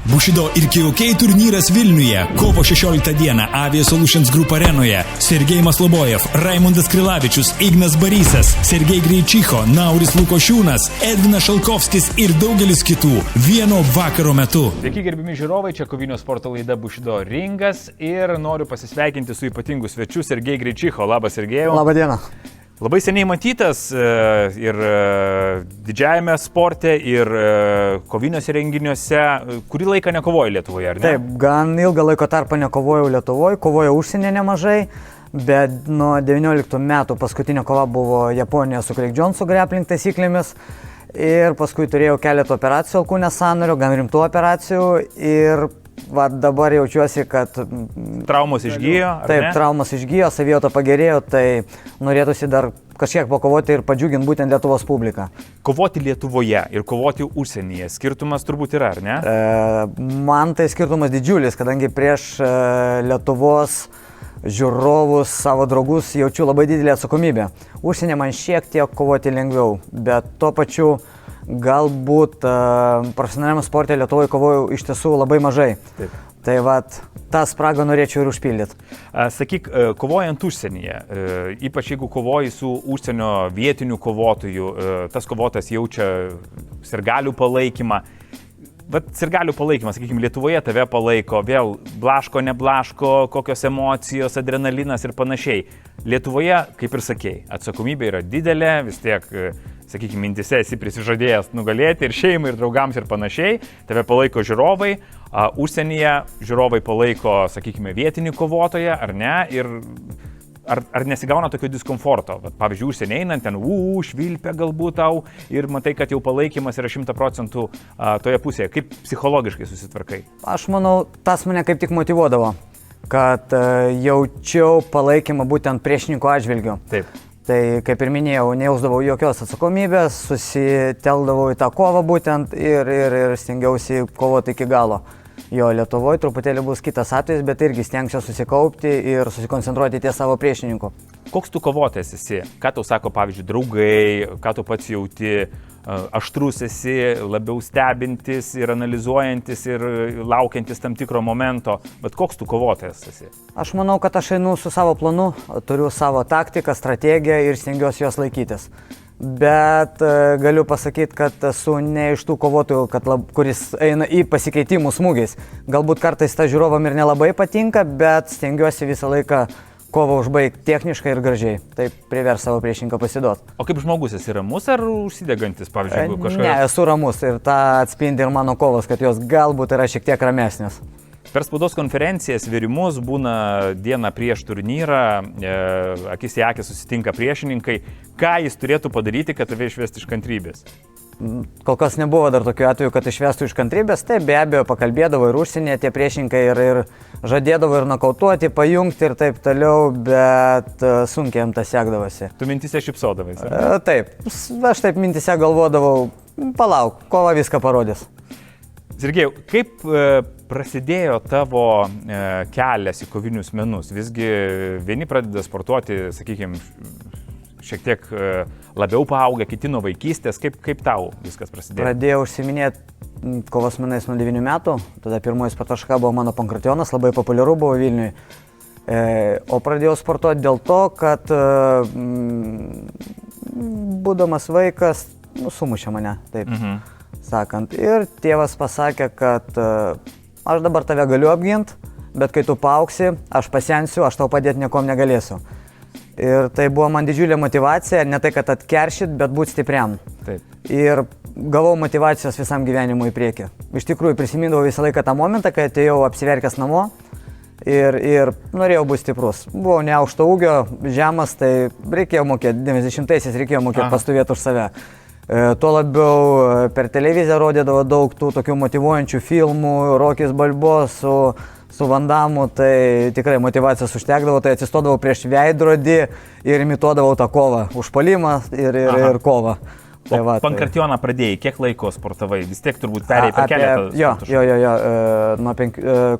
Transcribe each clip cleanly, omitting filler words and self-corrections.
Bushido ir Kyokai turnyras Vilniuje. Kovo 16 dieną Avia Solutions Group arenoje. Sergej Maslobojev, Raimundas Krilavičius, Ignas Barysas, Sergej Greičicho, Nauris Lukošiūnas, Edvinas Šalkovskis ir daugelis kitų vieno vakaro metu. Sveiki gerbimi žiūrovai, čia kovinio sporto laida Bushido ringas ir noriu pasisveikinti su ypatingu svečiu Sergej Greičicho. Labas, Sergejau. Labą dieną. Labai seniai matytas ir didžiajame sporte, ir koviniuose renginiuose. Kurį laiką nekovoji Lietuvoje, ar ne? Taip, gan ilgą laiko tarpą nekovojau Lietuvoje, kovojau užsienyje nemažai, bet nuo 19 metų paskutinė kova buvo Japonija su Craig Johnsu grappling taisyklėmis ir paskui turėjau keletą operacijų alkūnės sąnario, gan rimtų operacijų ir dabar jaučiuosi, kad... Traumos išgijo, ar taip, ne? traumos išgijo, savijauta pagerėjo, tai norėtųsi dar kažkiek pakovoti ir padžiuginti būtent Lietuvos publiką. Kovoti Lietuvoje ir kovoti užsienyje, skirtumas turbūt yra, ar ne? Man tai skirtumas didžiulis, kadangi prieš Lietuvos žiūrovus, savo draugus jaučiu labai didelę atsakomybę. Užsienė man šiek tiek kovoti lengviau, bet tuo pačiu galbūt profesionaliame sporte Lietuvoje kovojau iš tiesų labai mažai. Taip. Tai tą spragą norėčiau ir užpildyti. Sakyk, kovojant užsienyje, ypač jeigu kovoji su užsienio vietiniu kovotoju, tas kovotojas jaučia sirgalių palaikymą. Bet sirgalių palaikymas, sakykime, Lietuvoje tave palaiko, vėl blaško, neblaško, kokios emocijos, adrenalinas ir panašiai. Lietuvoje, kaip ir sakei, atsakomybė yra didelė, vis tiek, sakykime, mintise esi prisižadėjęs nugalėti ir šeimai, ir draugams ir panašiai. Tave palaiko žiūrovai, užsienyje žiūrovai palaiko, sakykime, vietinį kovotoją, ar ne? Ir ar nesigauna tokio diskomforto? Pavyzdžiui, užsienį einant, ten švilpia galbūt tau ir matai, kad jau palaikymas yra 100% toje pusėje. Kaip psichologiškai susitvarkai? Aš manau, tas mane kaip tik motyvuodavo, kad jaučiau palaikymą būtent priešininko atžvilgiu. Taip. Tai, kaip ir minėjau, nejausdavau jokios atsakomybės, susiteldavau į tą kovą būtent ir stengiausi kovoti iki galo. Jo, Lietuvoje truputėlį bus kitas atvejis, bet irgi stengsiu susikaupti ir susikoncentruoti ties savo priešininku. Koks tu kovotojas esi? Ką tau sako, pavyzdžiui, draugai, ką tu pats jauti? Aštrus esi, labiau stebintis ir analizuojantis ir laukiantis tam tikro momento. Bet koks tu kovotojas esi? Aš manau, kad aš einu su savo planu, turiu savo taktiką, strategiją ir stengiuosi jos laikytis. Bet galiu pasakyti, kad esu ne iš tų kovotojų, kuris eina į pasikeitimų smūgiais. Galbūt kartais ta žiūrovam ir nelabai patinka, bet stengiuosi visą laiką kovą užbaigti techniškai ir gražiai. Taip privers savo priešininką pasiduoti. O kaip žmogus esi ramus ar užsidegantis, pavyzdžiui, jeigu kažkas... Ne, esu ramus ir tą atspindi ir mano kovos, kad jos galbūt yra šiek tiek ramesnės. Per spaudos konferencijas virimus būna dieną prieš turnyrą, akis į akį susitinka priešininkai. Ką jis turėtų padaryti, kad tave išvesti iš kantrybės? Kol kas nebuvo dar tokių atvejų, kad išvestų iš kantrybės. Taip, be abejo, pakalbėdavo ir užsienyje tie priešininkai ir žadėdavo ir nokautuoti, pajungti ir taip toliau, bet sunkiai jam tas sekdavosi. Tu mintise šypsodavais? Taip, aš taip mintise galvodavau, palauk, kova viską parodys. Sergejau, kaip prasidėjo tavo kelias į kovinius menus? Visgi vieni pradeda sportuoti, sakykime, šiek tiek labiau paaugę, kiti nuo vaikystės. Kaip tau viskas prasidėjo? Pradėjau užsiiminėti kovos menais nuo 9 metų. Tada pirmoji sporto šaka buvo mano pankrationas, labai populiaru buvo Vilniuje. O pradėjau sportuoti dėl to, kad būdamas vaikas, sumušė mane, taip sakant. Ir tėvas pasakė, kad aš dabar tave galiu apginti, bet kai tu paaugsi, aš pasensiu, aš tau padėti niekom negalėsiu. Ir tai buvo man didžiulė motyvacija, ne tai, kad atkeršyt, bet būti stipriam. Taip. Ir gavau motyvacijos visam gyvenimui į priekį. Iš tikrųjų prisimindavau visą laiką tą momentą, kai atėjau apsiverkęs namo ir norėjau būti stiprus. Buvau ne aukšto ūgio, žemas, tai reikėjo mokėti, 90-aisiais reikėjo mokėti pastovėti už save. Tuo labiau per televiziją rodydavo daug tų tokių motyvuojančių filmų, Rokis Balboa su Van Damu, tai tikrai motyvacijos užtekdavo, tai atsistodavau prieš veidrodį ir imituodavau tą kovą, užpuolimą ir kovą. Tai Pankrationą pradėjai, kiek laiko sportavai? Vis tiek turbūt perėjai per keletą? Jo,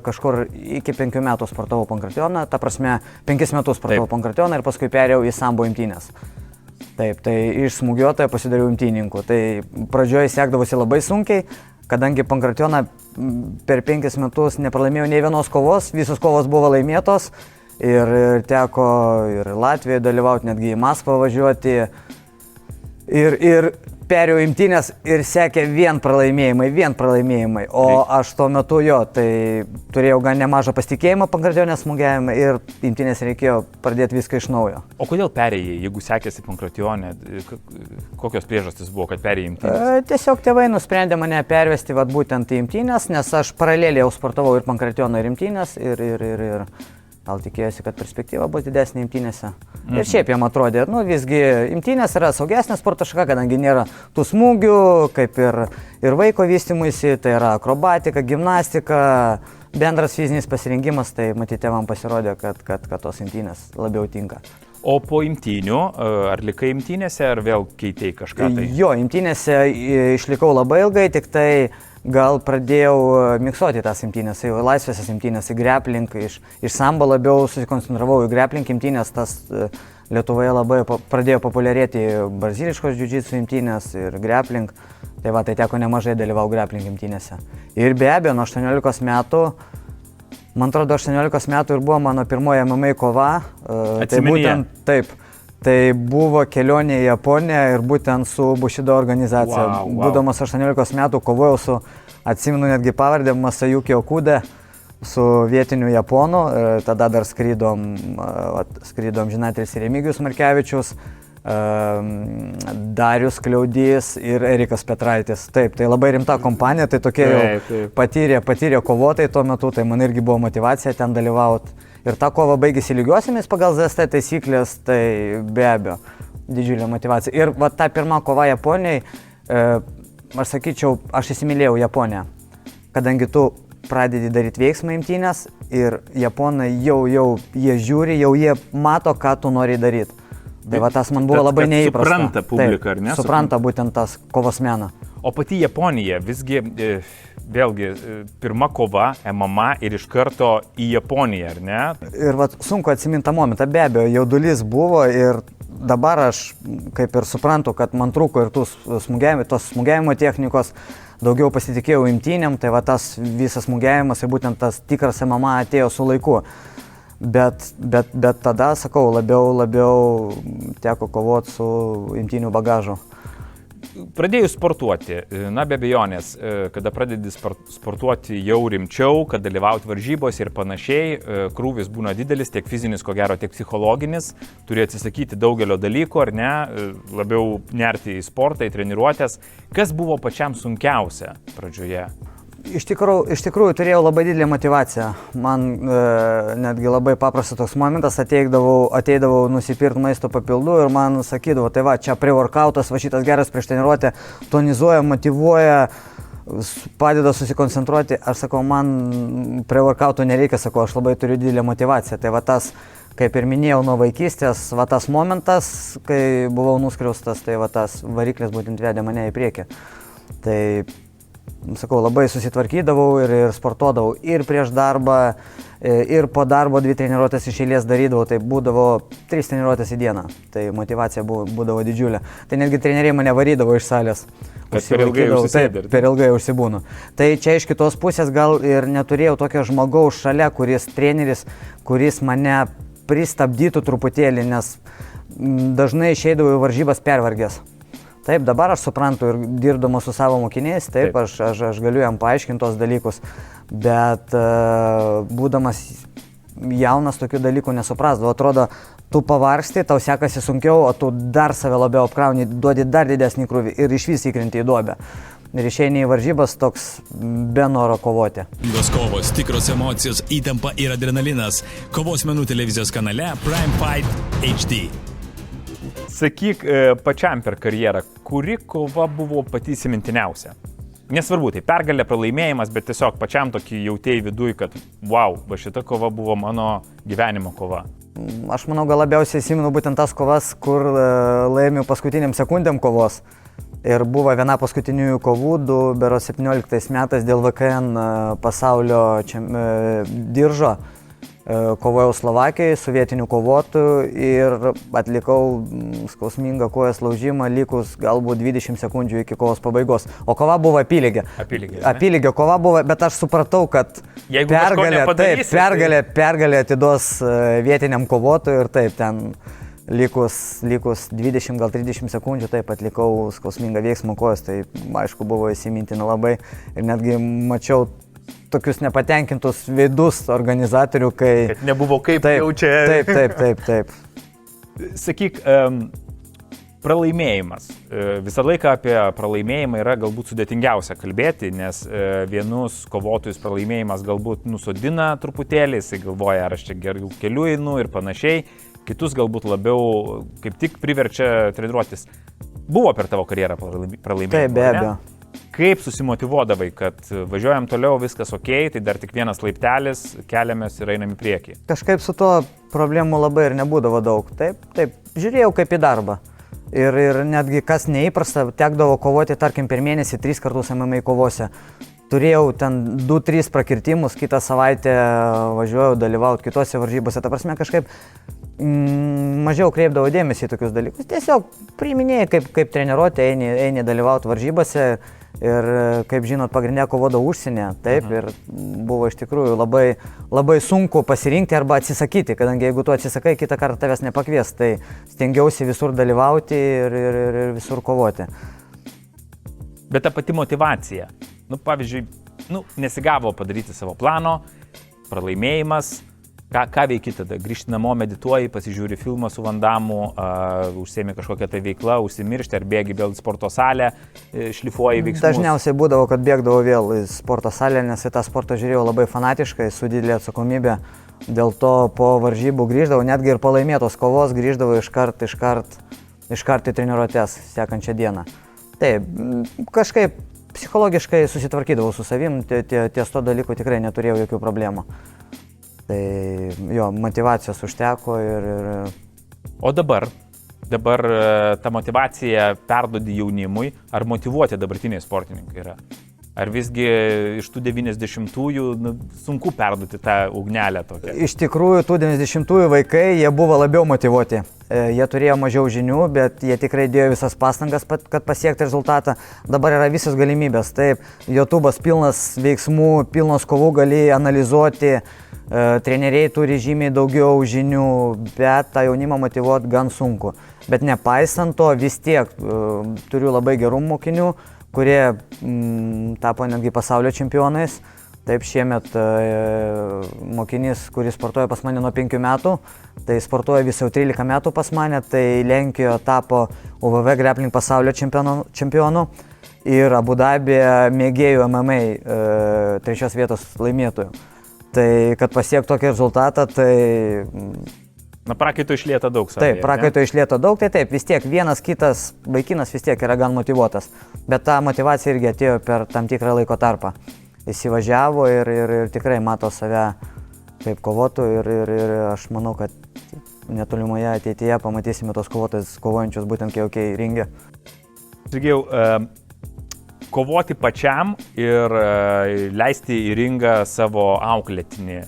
kažkur iki 5 metų sportavau pankrationą, ta prasme 5 metus sportavau pankrationą ir paskui perėjau į sambo imtynės. Taip, tai iš smūgiuotojo pasidariau imtyninku. Tai pradžioje sekdavosi labai sunkiai, kadangi Pankrationą per 5 metus nepralaimėjau nei vienos kovos, visos kovos buvo laimėtos ir teko ir Latvijoje dalyvauti, netgi į Maskvą važiuoti ir perėjau imtynės ir sekė vien pralaimėjimai, o aš tuo metu tai turėjau gan nemažą pasitikėjimą Pankrationės smūgiavimą ir imtynės reikėjo pradėti viską iš naujo. O kodėl perėjai, jeigu sekėsi Pankrationė, kokios priežastys buvo, kad perėjai imtynės? Tiesiog tėvai nusprendė mane pervesti būtent į imtynės, nes aš paraleliai jau sportavau ir Pankrationo ir imtynės ir gal tikėjosi, kad perspektyva bus didesnė imtynėse. Ir šiaip jam atrodė, visgi imtynės yra saugesnė sporto šaka, kadangi nėra tų smūgių, kaip ir vaiko vystymuisi, tai yra akrobatika, gimnastika, bendras fizinis pasirinkimas, tai matyti tėvam pasirodė, kad tos imtynės labiau tinka. O po imtynių, ar likai imtynėse, ar vėl keitei kažką tai? Jo, imtynėse išlikau labai ilgai, tik tai gal pradėjau miksuoti tas imtynės, laisvėsias imtynės, į grappling, iš sambo labiau susikoncentravau į grappling imtynės, tas Lietuvoje labai pradėjo populiarėti braziliškos jiu-jitsu imtynės ir grappling, tai teko nemažai dalyvauti grappling imtynėse. Ir be abejo, nuo 18 metų, man atrodo, 18 metų ir buvo mano pirmoji MMA kova. Atsiminė? Taip. Tai buvo kelionė į Japoniją ir būtent su Bushido organizacija. Wow. Būdamas 18 metų kovojau su, atsimenu netgi pavardę, Masayuki Okuda, su vietiniu japonu. Tada dar skrydom žinatelis Remigijus Markevičius, Darius Kliaudys ir Erikas Petraitis. Taip, tai labai rimta kompanija, tai tokie jau patyrė kovotojai tuo metu, tai man irgi buvo motyvacija ten dalyvauti. Ir ta kova baigėsi lygiosiamis pagal ZST taisyklės, tai be abejo didžiulė motyvacija. Ir ta pirma kova Japonijai, aš sakyčiau, aš įsimylėjau Japoniją, kadangi tu pradedi daryti veiksmą imtynės ir japonai jau jie žiūri, jau jie mato, ką tu nori daryti. Tai tas man buvo labai neįprasta. Supranta publika, ar ne? Supranta būtent tas kovos meną. O pati Japonija, visgi, vėlgi, pirma kova MMA ir iš karto į Japoniją, ar ne? Ir sunku atsiminti tą momentą, be abejo, jaudulys buvo ir dabar aš kaip ir suprantu, kad man trūko ir tos smūgiavimo technikos, daugiau pasitikėjau imtynėm, tai tas visas smūgiavimas ir būtent tas tikras MMA atėjo su laiku. Bet tada, sakau, labiau teko kovoti su imtynių bagažu. Pradėjus sportuoti, be abejonės, kada pradedi sportuoti jau rimčiau, kad dalyvauti varžybos ir panašiai, krūvis būna didelis, tiek fizinis, ko gero, tiek psichologinis, turi atsisakyti daugelio dalykų, ar ne, labiau nerti į sportą, į treniruotės. Kas buvo pačiam sunkiausia pradžioje? Iš tikrųjų turėjau labai didelę motyvaciją. Man netgi labai paprastas toks momentas, ateidavau nusipirkti maisto papildų ir man sakydavo, tai čia pre-workoutas, šitas geras prieš treniruotę, tonizuoja, motyvuoja, padeda susikoncentruoti. Aš sakau, man pre-workouto nereikia, sakau, aš labai turiu didelę motyvaciją. Tai tas, kaip ir minėjau, nuo vaikystės, tas momentas, kai buvau nuskriaustas, tai tas variklis būtent vedė mane į priekį. Tai sakau, labai susitvarkydavau ir sportuodavau ir prieš darbą, ir po darbo 2 treniruotės iš eilės darydavau, tai būdavo 3 treniruotės į dieną, tai motyvacija būdavo didžiulė. Tai netgi treneriai mane varydavo iš salės. Per ilgai užsisėdė. Per ilgai užsibūnu. Tai čia iš kitos pusės gal ir neturėjau tokio žmogaus šalia, treneris, kuris mane pristabdytų truputėlį, nes dažnai išeidavau į varžybas pervargęs. Taip, dabar aš suprantu ir dirbdamas su savo mokiniais, taip. Aš galiu jam paaiškinti tos dalykus, bet būdamas jaunas tokių dalykų nesuprasdavau. Atrodo, tu pavargsti, tau sekasi sunkiau, o tu dar save labiau apkrauni, duodi dar didesnį krūvį ir iš vis įkrenti į duobę. Ir išeini į varžybas toks be noro kovoti. Tos kovos, tikros emocijos, įtampa ir adrenalinas. Kovos menų televizijos kanale Prime Fight HD. Sakyk, pačiam per karjerą, kuri kova buvo pati įsimintiniausia? Nesvarbu, tai pergalė, pralaimėjimas, bet tiesiog pačiam tokį jautėjai viduj, kad wow, šita kova buvo mano gyvenimo kova. Aš manau, gal labiausiai įsimenu būtent tas kovas, kur laimiu paskutiniam sekundėm kovos. Ir buvo viena paskutiniųjų kovų, 17 metais dėl VKN pasaulio diržo. kovojau Slovakijoje su vietiniu kovotoju ir atlikau skausmingą kojos laužimą likus galbūt 20 sekundžių iki kovos pabaigos. O kova buvo apylygė. Apylygė kova buvo, bet aš supratau, kad pergalė atiduos vietiniam kovotojui ir taip ten likus 20 gal 30 sekundžių taip atlikau skausmingą veiksmą kojos, tai aišku buvo įsimintina labai ir netgi mačiau tokius nepatenkintus veidus organizatorių, kai... Kad nebuvo kaip jaučia. Taip. Sakyk, pralaimėjimas. Visą laiką apie pralaimėjimą yra galbūt sudėtingiausia kalbėti, nes vienus kovotojus pralaimėjimas galbūt nusodina truputėlį, jisai galvoja, ar aš čia gerų kelių einu ir panašiai, kitus galbūt labiau kaip tik priverčia treniruotis. Buvo per tavo karjerą pralaimėjimą? Taip, be abejo. Kaip susimotyvuodavai, kad važiuojam toliau, viskas ok, tai dar tik vienas laiptelis, keliamės ir einam į priekį? Kažkaip su to problemų labai ir nebūdavo daug. Taip, žiūrėjau kaip į darbą. Ir netgi kas neįprasta, tekdavo kovoti, tarkim, per mėnesį 3 kartus MMA kovose. Turėjau ten 2-3 prakirtimus, kitą savaitę važiuojau dalyvauti kitose varžybose. Ta prasme, kažkaip mažiau kreipdavo dėmesį į tokius dalykus. Tiesiog priiminėjai kaip treniruotė, eini dalyvauti varžybose. Ir, kaip žinot, pagrindinė kovodavo užsienyje, taip, ir buvo iš tikrųjų labai sunku pasirinkti arba atsisakyti, kadangi jeigu tu atsisakai, kitą kartą tavęs nepakvies, tai stengiausi visur dalyvauti ir visur kovoti. Bet ta pati motivacija, pavyzdžiui, nesigavo padaryti savo plano, pralaimėjimas, ką veiki tada? Grįžti namo, medituoji, pasižiūri filmą su Van Damu, užsiemi kažkokią tai veiklą, užsimiršti ar bėgi vėl į sporto salę, šlifuoji veiksmus? Dažniausiai būdavo, kad bėgdavo vėl į sporto salę, nes į tą sportą žiūrėjau labai fanatiškai, su didelė atsakomybė. Dėl to po varžybų grįždavau, netgi ir palaimėtos kovos grįždavau iškart į treniruotes sekančią dieną. Taip, kažkaip psichologiškai susitvarkydavau su savim, ties to dalyko tikrai neturėjau jokių problemų. Tai jo, motivacijos užteko ir... O dabar ta motivacija perduodi jaunimui, ar motyvuoti dabartiniai sportininkai yra? Ar visgi iš tų 90-ųjų sunku perduoti tą ugnelę tokią? Iš tikrųjų, tų 90-ųjų vaikai, jie buvo labiau motyvuoti. Jie turėjo mažiau žinių, bet jie tikrai dėjo visas pastangas, kad pasiekti rezultatą. Dabar yra visas galimybės. Taip, YouTube'as pilnas veiksmų, pilnos kovų gali analizuoti. Treneriai turi žymiai daugiau žinių, bet tą jaunimą motyvuoti gan sunku. Bet nepaisant to, vis tiek turiu labai gerų mokinių, kurie tapo netgi pasaulio čempionais. Taip, šiemet mokinys, kuris sportuoja pas mane nuo 5 metų, tai sportuoja vis jau 13 metų pas mane, tai Lenkijoje tapo UVV grappling pasaulio čempionu ir Abu Dabėje mėgėjų MMA 3 vietos laimėtojų. Tai kad pasiekti tokį rezultatą, tai... Prakaito išlieta daug savai. Taip, prakaito išlieta daug, tai taip, vis tiek vienas kitas vaikinas vis tiek yra gan motyvuotas. Bet ta motyvacija irgi atėjo per tam tikrą laiko tarpą. Įsivažiavo ir tikrai mato save kaip kovotojų ir aš manau, kad netolimoje ateityje pamatysime tos kovotojus kovojančius būtent KOK ringe. Sergėjau, kovoti pačiam ir leisti į ringą savo auklėtinį.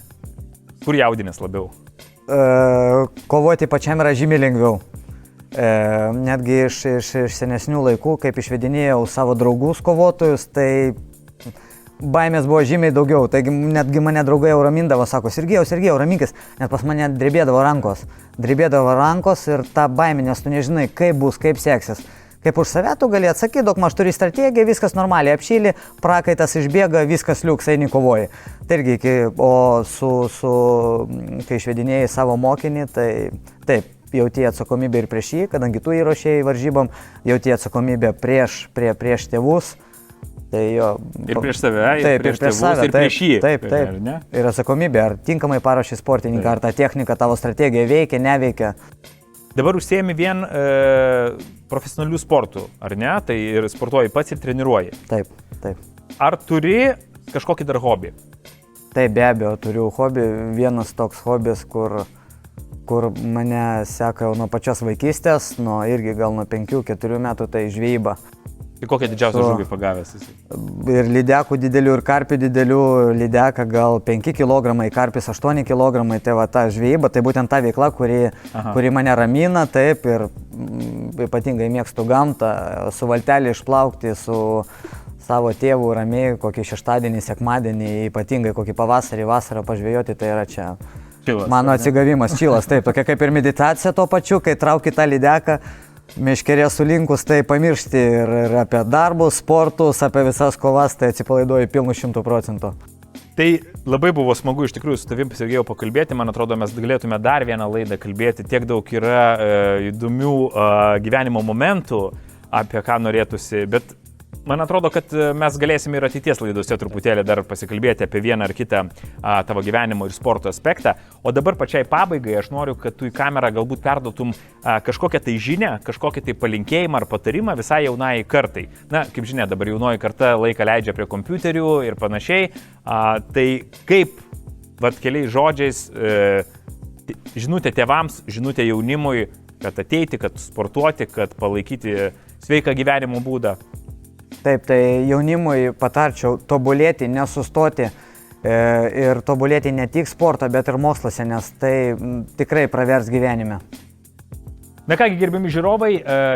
Kur jaudinės labiau? Kovoti pačiam yra žymiai lengviau. Netgi iš senesnių laikų, kaip išvedinėjau savo draugus kovotojus, tai baimės buvo žymiai daugiau. Taigi netgi mane draugai jau ramindavo, sako, Sergėjau, raminkis, net pas mane drebėdavo rankos. Drebėdavo rankos ir ta baimė, nes tu nežinai, kaip bus, kaip seksis. Kaip už save tu gali atsakyti, daugmaž turi strategiją, viskas normaliai apšyli, prakaitas išbėga, viskas liuks, eini kovoji. Tai irgi, kai išvedinėjai savo mokinį, tai taip, jauti atsakomybę ir prieš jį, kadangi tu įruošėjai varžybom, jauti atsakomybę prieš tėvus. Tai jo, ir prieš save, taip, ir prieš tėvus, save, ir prieš jį. Taip. Ir atsakomybė, ar tinkamai paruoši sportininką, ar ta technika, tavo strategija veikia, neveikia. Dabar užsiemi vien profesionalių sportų, ar ne? Tai ir sportuoji pats ir treniruoji. Taip. Ar turi kažkokį dar hobį? Taip, be abejo, turiu hobį. Vienas toks hobis, kur mane seka jau nuo pačios vaikystės, irgi gal nuo 5-4 metų, tai žvejyba. Tai kokią didžiausią žuvį pagavęs esi? Ir lydekų didelių, ir karpių didelių, lydeka gal 5 kg, karpis 8 kg, tai va ta žvejyba, tai būtent ta veikla, kuri mane ramina, taip, ir ypatingai mėgstu gamtą, su valtelį išplaukti, su savo tėvų ramiai, kokį šeštadienį, sekmadienį, ypatingai kokį pavasarį, vasarą pažvejoti, tai yra čia Čilas, mano atsigavimas, čilas, taip, tokia kaip ir meditacija tuo pačiu, kai trauki tą lydeką, meškerė sulinkus, tai pamiršti ir apie darbus, sportus, apie visas kovas, tai atsipalaiduoju pilnu 100%. Tai labai buvo smagu iš tikrųjų su tavim, Sergejau, pakalbėti. Man atrodo, mes galėtume dar vieną laidą kalbėti. Tiek daug yra įdomių gyvenimo momentų, apie ką norėtųsi. Bet man atrodo, kad mes galėsime ir ateities laidose truputėlį dar pasikalbėti apie vieną ar kitą tavo gyvenimo ir sporto aspektą. O dabar pačiai pabaigai aš noriu, kad tu į kamerą galbūt perduotum kažkokią tai žinią, kažkokį tai palinkėjimą ar patarimą visai jaunai kartai. Na, kaip žinia, dabar jaunoji karta laiką leidžia prie kompiuterių ir panašiai. Tai kaip, keliais žodžiais, žinutė tėvams, žinutė jaunimui, kad ateiti, kad sportuoti, kad palaikyti sveiką gyvenimo būdą. Taip, tai jaunimui patarčiau tobulėti, nesustoti ir tobulėti ne tik sportą, bet ir moksluose, nes tai tikrai pravers gyvenime. Na kągi, gerbiami žiūrovai,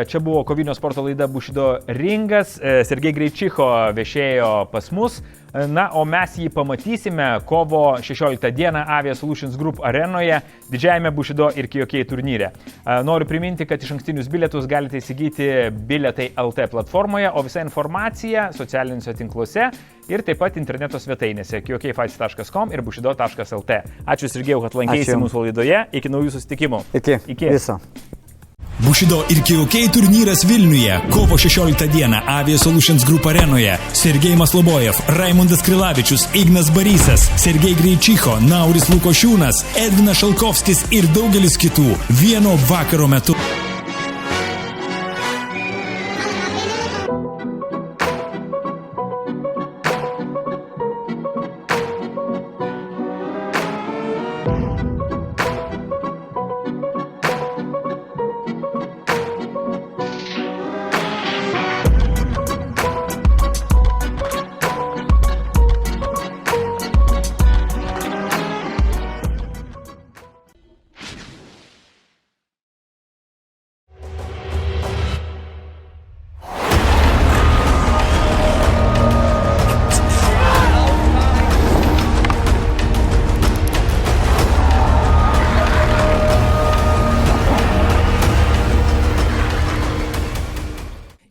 čia buvo kovinio sporto laida Bushido ringas, Sergej Greičicho viešėjo pas mus, na, o mes jį pamatysime kovo 16 dieną Avia Solutions Group arenoje, didžiajame Bushido ir Kyokai turnyre. Noriu priminti, kad išankstinius bilietus galite įsigyti Bilietai LT platformoje, o visa informacija socialiniuose tinkluose ir taip pat interneto svetainėse kyokaifights.com ir bushido.lt. Ačiū Sergejau, kad lankėsi mūsų laidoje, iki naujų susitikimų. Iki. Viso. Bushido ir Kyokai turnyras Vilniuje, kovo 16 dieną Avia Solutions Group arenoje. Sergej Maslobojev, Raimundas Krilavičius, Ignas Barysas, Sergej Greičicho, Nauris Lukošiūnas, Edvinas Šalkovskis ir daugelis kitų vieno vakaro metu.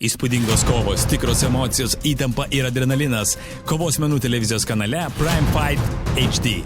Įspūdingos kovos, tikros emocijos, įtampa ir adrenalinas. Kovos menų televizijos kanale Prime Fight HD.